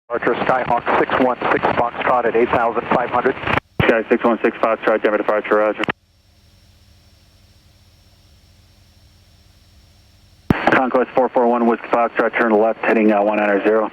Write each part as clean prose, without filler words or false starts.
Departure Skyhawk 616 Foxtrot at 8,500. Sky 616 Foxtrot, Denver departure, roger. Conquest 441 Whiskey Foxtrot, turn left, heading 190.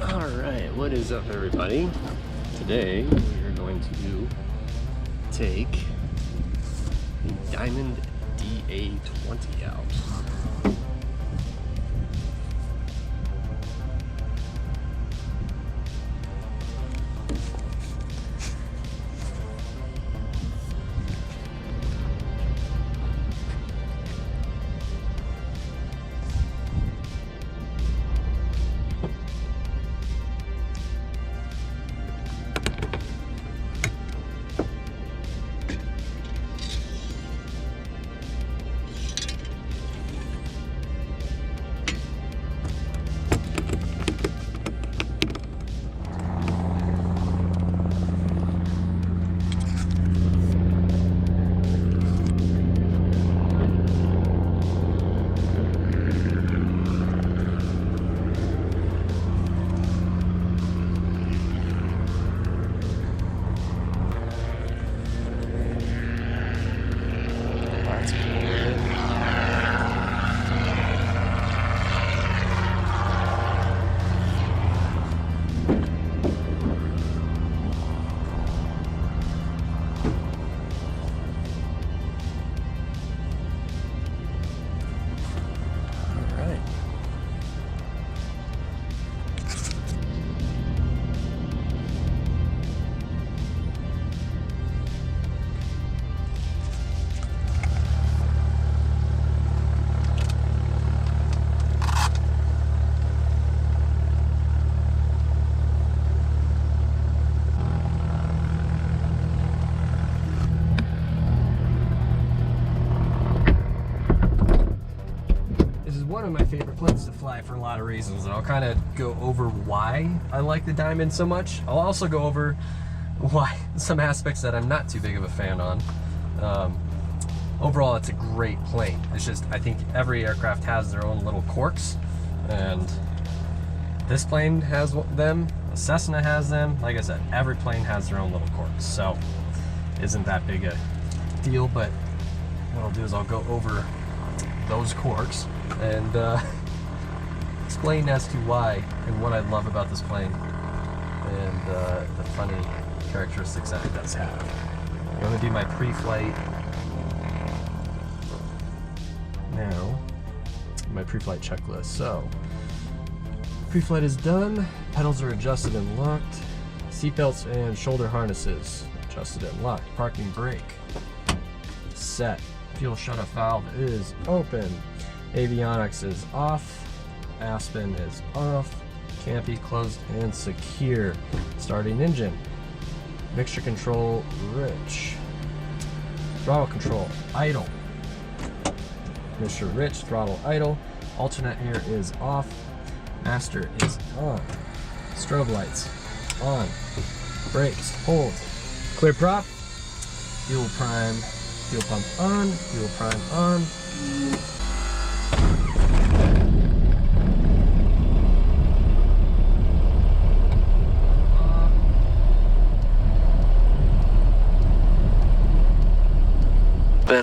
Alright, what is up everybody? Today we are going to take the Diamond DA20 out. One of my favorite planes to fly for a lot of reasons, and I'll kind of go over why I like the Diamond so much. I'll also go over why some aspects that I'm not too big of a fan on. Overall, it's a great plane. It's just, I think every aircraft has their own little quirks, and this plane has them, a Cessna has them. Like I said, every plane has their own little quirks, so isn't that big a deal, but what I'll do is I'll go over those quirks and explain as to why and what I love about this plane and the funny characteristics that it does have. I'm going to do my pre-flight now, my pre-flight checklist. So, pre-flight is done, pedals are adjusted and locked, seatbelts and shoulder harnesses adjusted and locked, parking brake set, fuel shutoff valve is open, avionics is off, Aspen is off, Campy closed and secure, starting engine, mixture control rich, throttle control idle, mixture rich, throttle idle, alternate air is off, master is on, strobe lights on, brakes hold, clear prop, fuel prime, fuel pump on, fuel prime on.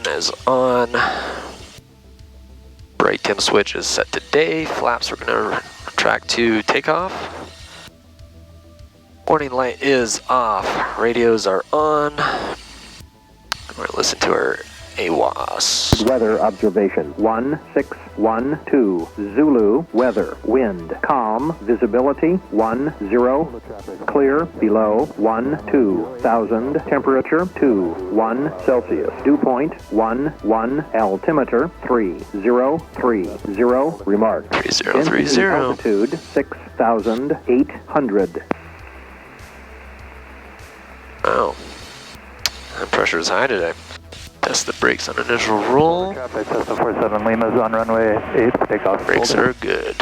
Is on. Brake dim switch is set to day. Flaps we're going to retract to takeoff. Warning light is off. Radios are on. We're going to listen to our AWAS. Weather observation 1612 Zulu weather wind calm visibility 10 clear below 12,000 temperature 21 Celsius dew point 11 altimeter 3030 remark 3030 altitude 6,800 pressure is high today. Test the brakes on initial roll. Traffic, Cessna 47 Lima's on runway 8 for takeoff. Brakes are good.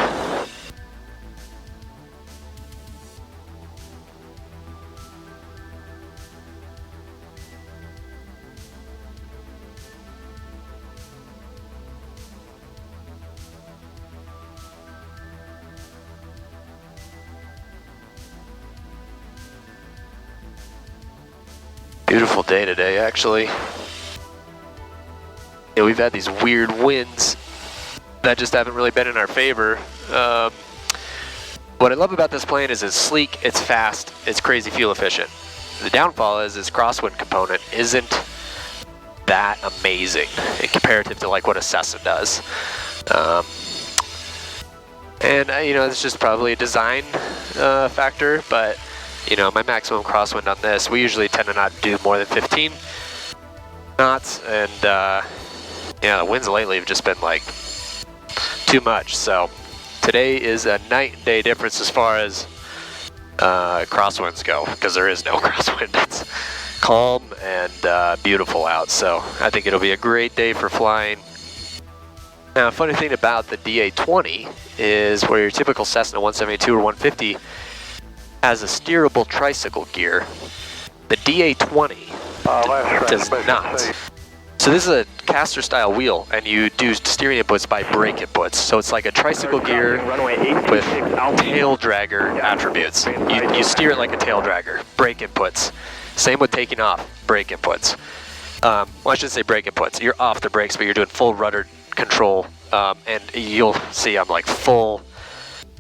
Beautiful day today, actually. Yeah, we've had these weird winds that just haven't really been in our favor. What I love about this plane is it's sleek, it's fast, it's crazy fuel efficient. The downfall is its crosswind component isn't that amazing in comparative to like what a Cessna does. You know, it's just probably a design factor, but you know, my maximum crosswind on this, we usually tend to not do more than 15 knots, and yeah, the winds lately have just been like too much. So today is a night and day difference as far as crosswinds go, because there is no crosswind. It's calm and beautiful out, so I think it'll be a great day for flying. Now, a funny thing about the DA20 is where your typical Cessna 172 or 150 has a steerable tricycle gear. The DA20 does not. So this is a caster style wheel, and you do steering inputs by brake inputs. So it's like a tricycle gear with tail dragger attributes. You steer it like a tail dragger, brake inputs. Same with taking off, brake inputs. Well, I should say brake inputs. You're off the brakes, but you're doing full rudder control, and you'll see I'm like full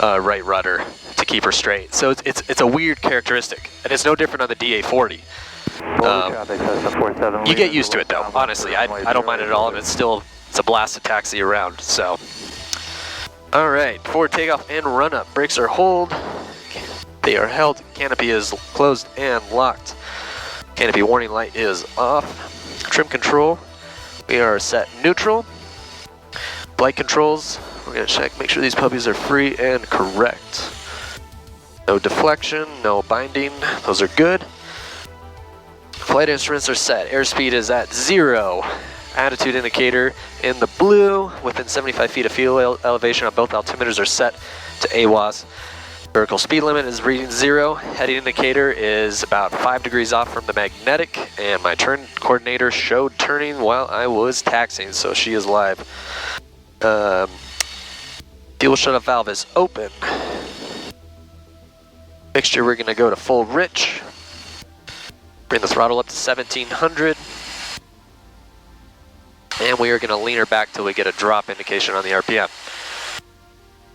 right rudder to keep her straight. So it's a weird characteristic, and it's no different on the DA40. You get used to it though, honestly. I don't mind it at all, and it's a blast to taxi around, so. All right, forward takeoff and run up. Brakes are hold, they are held, canopy is closed and locked. Canopy warning light is off. Trim control, we are set neutral. Flight controls, we're gonna check, make sure these puppies are free and correct. No deflection, no binding, those are good. Flight instruments are set, airspeed is at 0. Attitude indicator in the blue, within 75 feet of fuel elevation on both altimeters are set to AWOS. Vertical speed limit is reading 0. Heading indicator is about 5 degrees off from the magnetic, and my turn coordinator showed turning while I was taxiing, so she is live. Fuel shut-off valve is open. Mixture, we're going to go to full rich. Bring the throttle up to 1700. And we are going to lean her back till we get a drop indication on the RPM.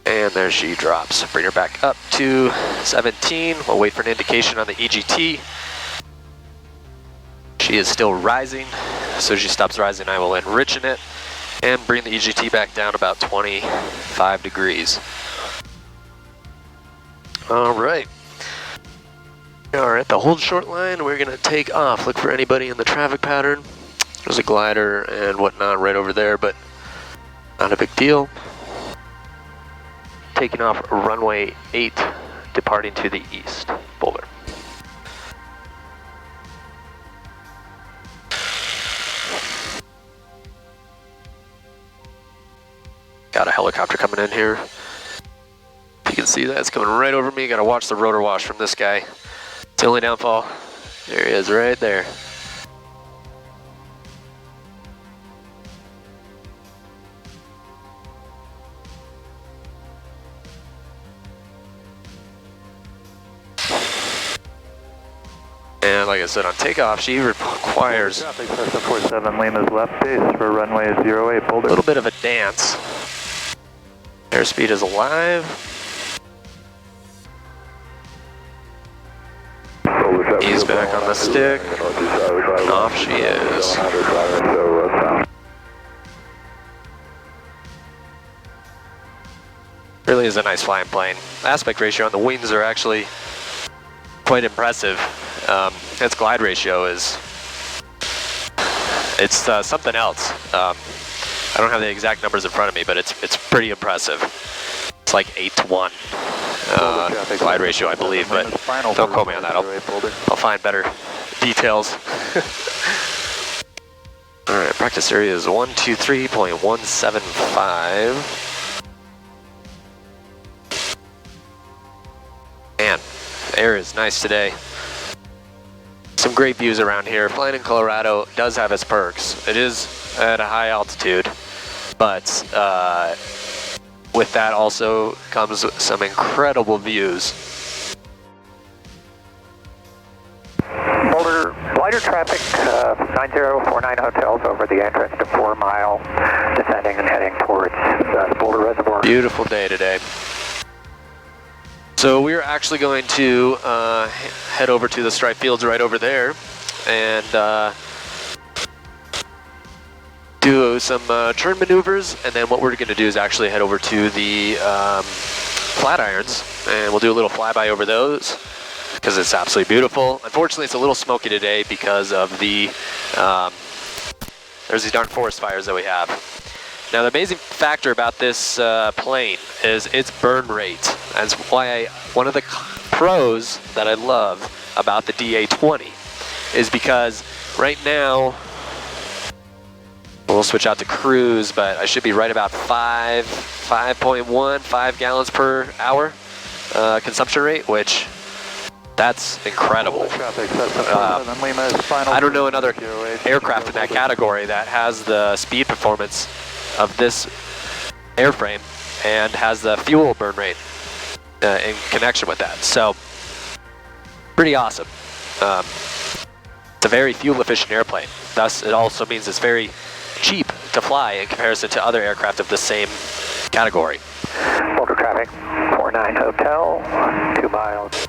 And there she drops. Bring her back up to 17. We'll wait for an indication on the EGT. She is still rising. As soon as she stops rising, I will enrichen it and bring the EGT back down about 25 degrees. All right. All right, the hold short line, we're gonna take off. Look for anybody in the traffic pattern. There's a glider and whatnot right over there, but not a big deal. Taking off runway 8, departing to the east. Boulder. Got a helicopter coming in here. If you can see that, it's coming right over me. Gotta watch the rotor wash from this guy. It's the only downfall. There he is, right there. And like I said, on takeoff, she requires Traffic, Cessna 47 Lima's left base for runway 08 Boulder. a little bit of a dance. Airspeed is alive. He's back on the stick. And off she is. Really is a nice flying plane. Aspect ratio on the wings are actually quite impressive. Its glide ratio is, it's something else. I don't have the exact numbers in front of me, but it's pretty impressive. It's like 8-to-1 glide ratio, I believe, but don't quote me on that. I'll find better details. Practice area is 123.175. Man, the air is nice today. Some great views around here. Flying in Colorado does have its perks. It is at a high altitude, but with that also comes some incredible views. Boulder, lighter traffic, 9049 hotels over the entrance to 4 Mile, descending and heading towards the Boulder Reservoir. Beautiful day today. So we're actually going to head over to the stripe fields right over there and do some turn maneuvers, and then what we're going to do is actually head over to the flat irons, and we'll do a little flyby over those because it's absolutely beautiful. Unfortunately, it's a little smoky today because of the there's these darn forest fires that we have. Now, the amazing factor about this plane is its burn rate. That's why one of the pros that I love about the DA20 is because right now, we'll switch out to cruise, but I should be right about 5 gallons per hour consumption rate, which that's incredible. I don't know another aircraft in that category that has the speed performance of this airframe and has the fuel burn rate in connection with that. So, pretty awesome. It's a very fuel efficient airplane. Thus, it also means it's very cheap to fly in comparison to other aircraft of the same category. Boulder traffic, 49 Hotel, 2 miles.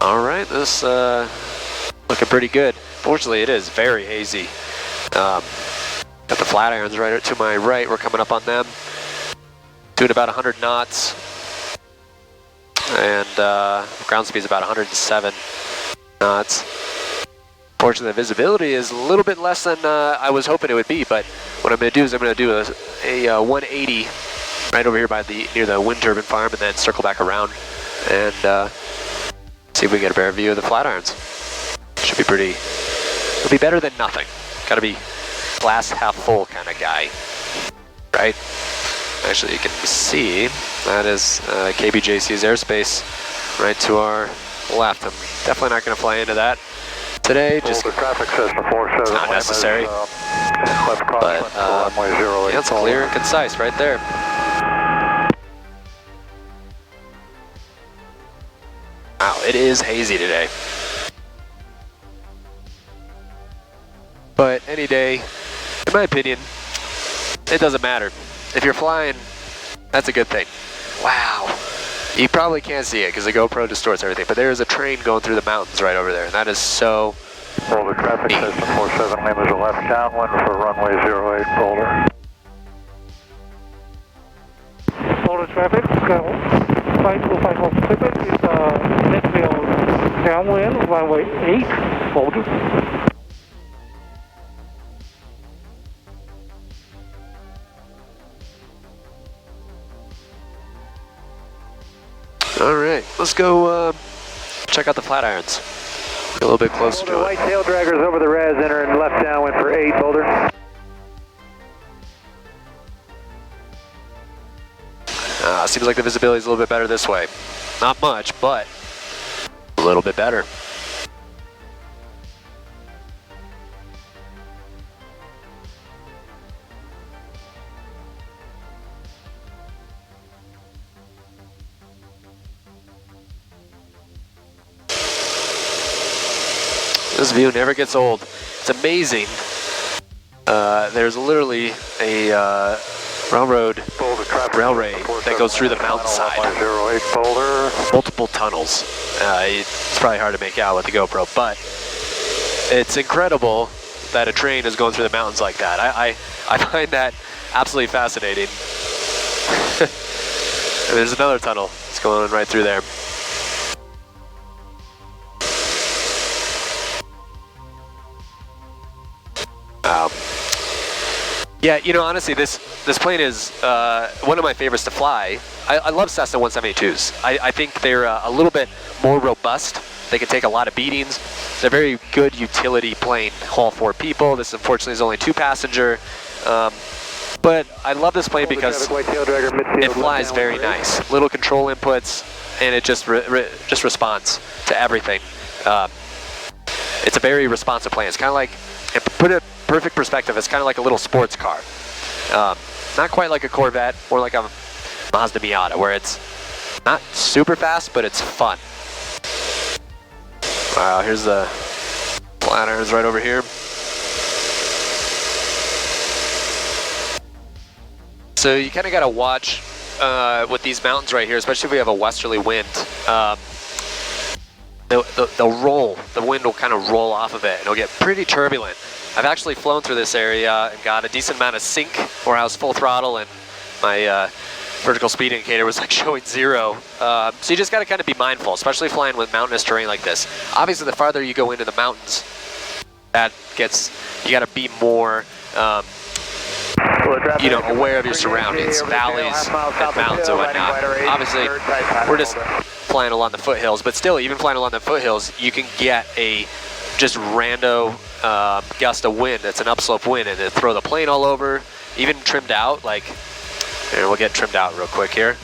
All right, this looking pretty good. Fortunately, it is very hazy. Got the flat irons right to my right. We're coming up on them. Doing about 100 knots. And ground speed is about 107 knots. Fortunately, the visibility is a little bit less than I was hoping it would be, but what I'm going to do is I'm going to do a 180 right over here by near the wind turbine farm, and then circle back around and see if we can get a better view of the flat irons. Should be pretty, it'll be better than nothing. Gotta be glass half full kind of guy, right? Actually, you can see that is KBJC's airspace right to our left. I'm definitely not going to fly into that today, just it's not necessary. But yeah, it's clear and concise right there. Wow, it is hazy today. But any day, in my opinion, it doesn't matter. If you're flying, that's a good thing. Wow. You probably can't see it because the GoPro distorts everything, but there is a train going through the mountains right over there, and that is so Boulder traffic, system 47, Lima is a left downwind for runway 08, Boulder. Boulder traffic, flight 255 is net field downwind, runway 8, Boulder. All right, let's go check out the flat irons. Get a little bit closer to it. White tail draggers over the res, entering left downwind for 8, Boulder. Seems like the visibility is a little bit better this way. Not much, but a little bit better. This view never gets old. It's amazing. There's literally a railway that goes through the mountainside. Multiple tunnels. It's probably hard to make out with the GoPro, but it's incredible that a train is going through the mountains like that. I find that absolutely fascinating. And there's another tunnel. It's going right through there. Yeah, you know, honestly, this plane is one of my favorites to fly. I love Cessna 172s. I think they're a little bit more robust They can take a lot of beatings. They're a very good utility plane. Haul 4 people. This unfortunately is only 2-passenger. But I love this plane because it flies very nice. Little control inputs, and it just responds to everything. It's a very responsive plane. It's kind of like, and put it perfect perspective, it's kind of like a little sports car. Not quite like a Corvette, more like a Mazda Miata, where it's not super fast, but it's fun. Wow, here's the planners right over here. So you kind of got to watch with these mountains right here, especially if we have a westerly wind. They'll roll. The wind will kind of roll off of it, and it'll get pretty turbulent. I've actually flown through this area and got a decent amount of sink where I was full throttle and my vertical speed indicator was like showing 0. So you just got to kind of be mindful, especially flying with mountainous terrain like this. Obviously, the farther you go into the mountains, you got to be more aware of your surroundings, valleys and mountains and whatnot. Obviously, we're just flying along the foothills, but still, even flying along the foothills, you can get a just rando gust of wind. That's an upslope wind, and it'll throw the plane all over, even trimmed out. Like, here, we'll get trimmed out real quick here.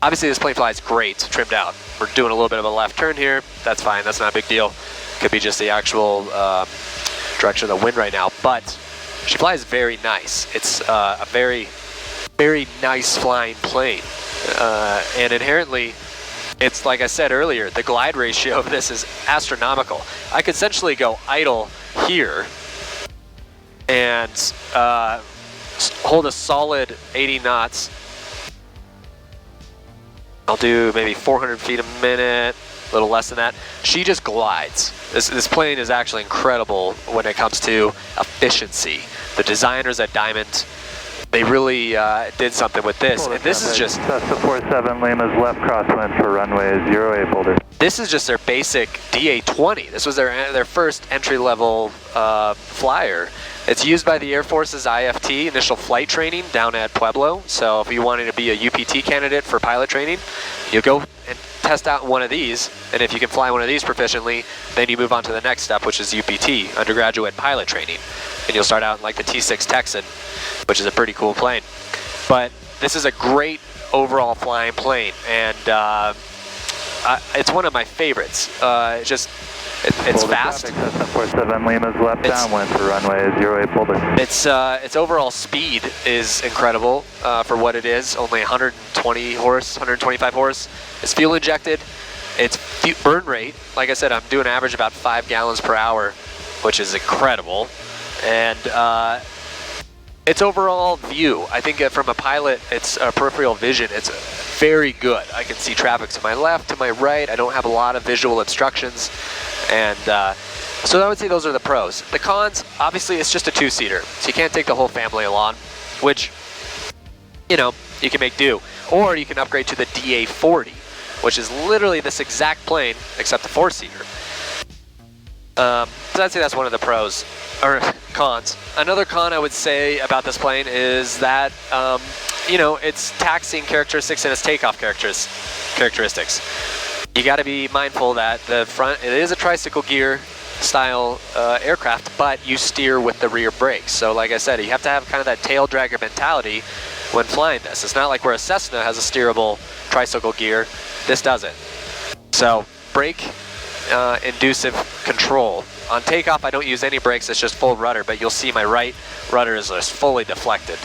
Obviously, this plane flies great, trimmed out. We're doing a little bit of a left turn here. That's fine. That's not a big deal. Could be just the actual direction of the wind right now, but she flies very nice. It's a very, very nice flying plane. And inherently, it's like I said earlier, the glide ratio of this is astronomical. I could essentially go idle here and hold a solid 80 knots. I'll do maybe 400 feet a minute, a little less than that. She just glides. This plane is actually incredible when it comes to efficiency. The designers at Diamond, they really did something with this. And this is just... Cessna 47 Lima's left crosswind for runway 08 Boulder. This is just their basic DA20. This was their first entry-level flyer. It's used by the Air Force's IFT, initial flight training, down at Pueblo. So if you wanted to be a UPT candidate for pilot training, you go and test out one of these, and if you can fly one of these proficiently, then you move on to the next step, which is UPT, undergraduate pilot training. And you'll start out in like the T6 Texan, which is a pretty cool plane. But this is a great overall flying plane, and it's one of my favorites. It's fast. Cessna 47 Lima's left downwind for runway 08 Boulder. Its overall speed is incredible for what it is. Only 120 horse, 125 horse. It's fuel injected. Its burn rate, like I said, I'm doing average about 5 gallons per hour, which is incredible. And its overall view, I think from a pilot, it's peripheral vision. It's very good. I can see traffic to my left, to my right. I don't have a lot of visual obstructions. And so I would say those are the pros. The cons, obviously, it's just a 2-seater, so you can't take the whole family along, which, you can make do. Or you can upgrade to the DA40, which is literally this exact plane, except a 4-seater. So I'd say that's one of the pros, or cons. Another con I would say about this plane is that, its taxiing characteristics and its takeoff characteristics. You got to be mindful that the front, it is a tricycle gear style aircraft, but you steer with the rear brakes. So like I said, you have to have kind of that tail dragger mentality when flying this. It's not like where a Cessna has a steerable tricycle gear. This doesn't. So brake inducive control. On takeoff, I don't use any brakes, it's just full rudder, but you'll see my right rudder is just fully deflected.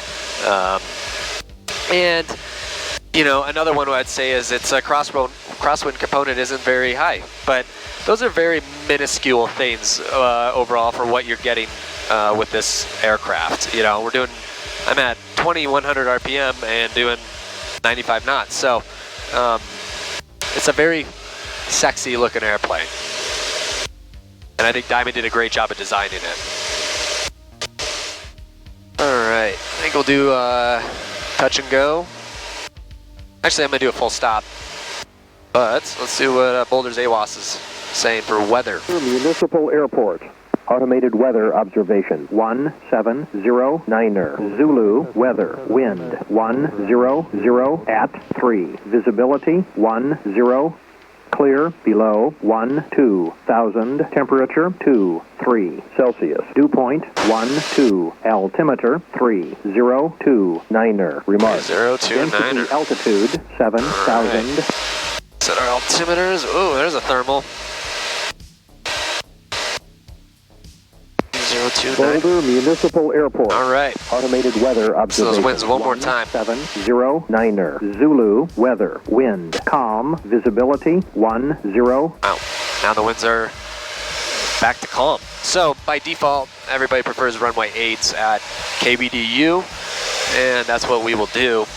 Another one I'd say is its crosswind component isn't very high, but those are very minuscule things overall for what you're getting with this aircraft. I'm at 2100 RPM and doing 95 knots, so it's a very sexy looking airplane. And I think Diamond did a great job of designing it. Alright, I think we'll do touch and go. Actually, I'm going to do a full stop. But let's see what Boulder's AWOS is saying for weather. Municipal Airport. Automated weather observation 1709er. Zulu weather wind 100 at 3. Visibility 10 Clear below 12,000. Temperature 23 Celsius. Dew point 12. Altimeter 3029er. Remark. 3029er. Density altitude 7,000. Set our altimeters. Ooh, there's a thermal. 029. Boulder Municipal Airport. All right. Automated weather observation. So those winds one more time. 709er. Zulu weather. Wind calm. Visibility 10. Wow. Now the winds are back to calm. So by default, everybody prefers runway 8s at KBDU, and that's what we will do.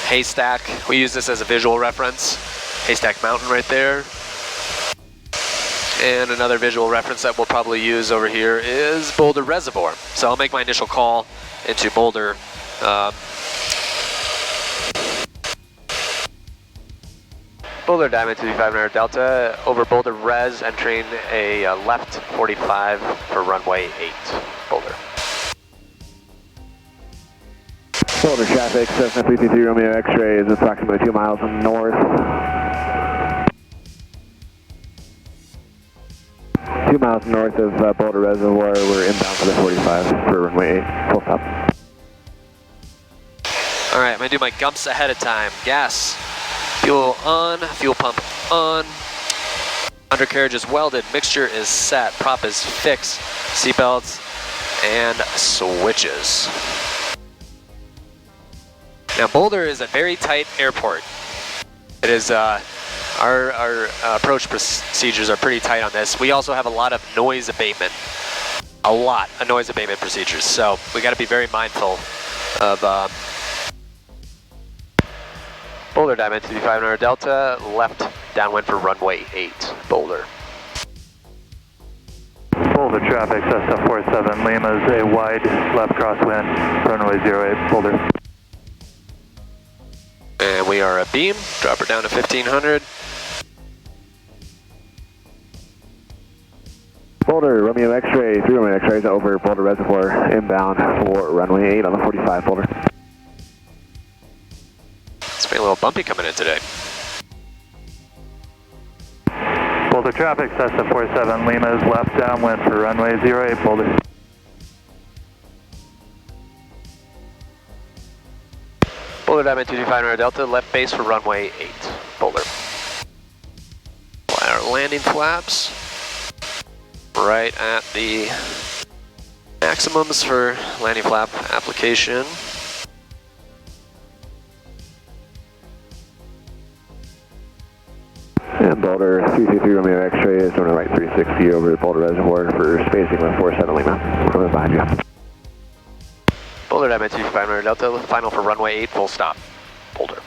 Haystack, we use this as a visual reference. Haystack Mountain right there. And another visual reference that we'll probably use over here is Boulder Reservoir. So I'll make my initial call into Boulder. Boulder Diamond 2500 Delta, over Boulder Res, entering a left 45 for runway 8, Boulder. Boulder traffic, Cessna 333 Romeo X-ray is approximately 2 miles north. 2 miles north of Boulder Reservoir, we're inbound for the 45 for runway 8, full stop. All right, I'm gonna do my gumps ahead of time. Gas, fuel on, fuel pump on. Undercarriage is welded, mixture is set, prop is fixed, seatbelts, and switches. Now Boulder is a very tight airport. It is, our approach procedures are pretty tight on this. We also have a lot of noise abatement. A lot of noise abatement procedures. So we gotta be very mindful of Boulder Diamond 2500 Delta, left downwind for runway 8, Boulder. Boulder traffic, Cessna 47 Lima is a wide left crosswind, runway 08, Boulder. And we are a beam, drop her down to 1500. Boulder, Romeo X-ray, 3 Romeo X-rays over Boulder Reservoir, inbound for runway 8 on the 45, Boulder. It's been a little bumpy coming in today. Boulder traffic, Cessna 47 Lima is left downwind for runway 08, Boulder. Boulder Diamond 2500 Delta, left base for runway 8, Boulder. Apply our landing flaps. Right at the maximums for landing flap application. And Boulder 333 Romeo X-ray is on the right 360 over Boulder Reservoir for spacing with 47 Lima. We're behind you. Boulder Diamond 2500 Delta, final for runway 8, full stop, Boulder.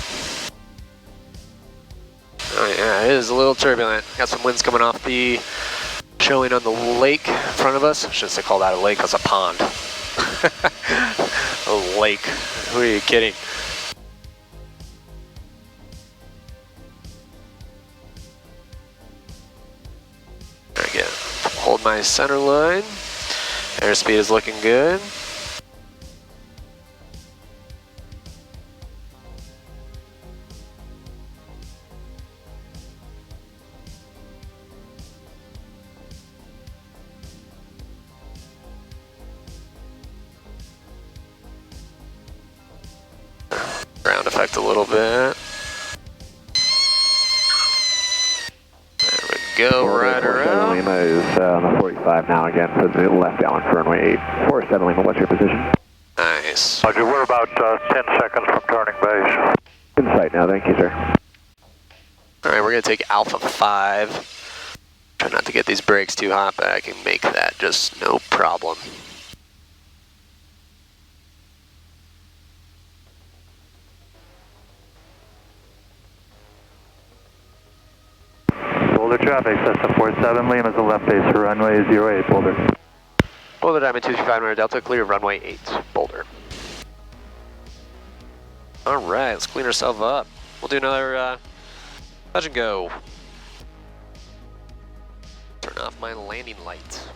Oh yeah, it is a little turbulent. Got some winds coming off the showing on the lake in front of us. I shouldn't say call that a lake, that's a pond. A lake, who are you kidding? Again, hold my center line. Airspeed is looking good. Ground effect a little bit. There we go, rider out. Lima is on the 45 now again, so the left down for runway 8. 47 Lima, what's your position? Nice. Roger, we're about 10 seconds from turning base. In sight now, thank you, sir. All right, we're gonna take Alpha 5. Try not to get these brakes too hot, but I can make that just no problem. Boulder traffic, Cessna 47 Lima is the left base for runway 08, Boulder. Boulder Diamond 2500 Delta, clear runway 8, Boulder. All right, let's clean ourselves up. We'll do another touch and go. Turn off my landing light.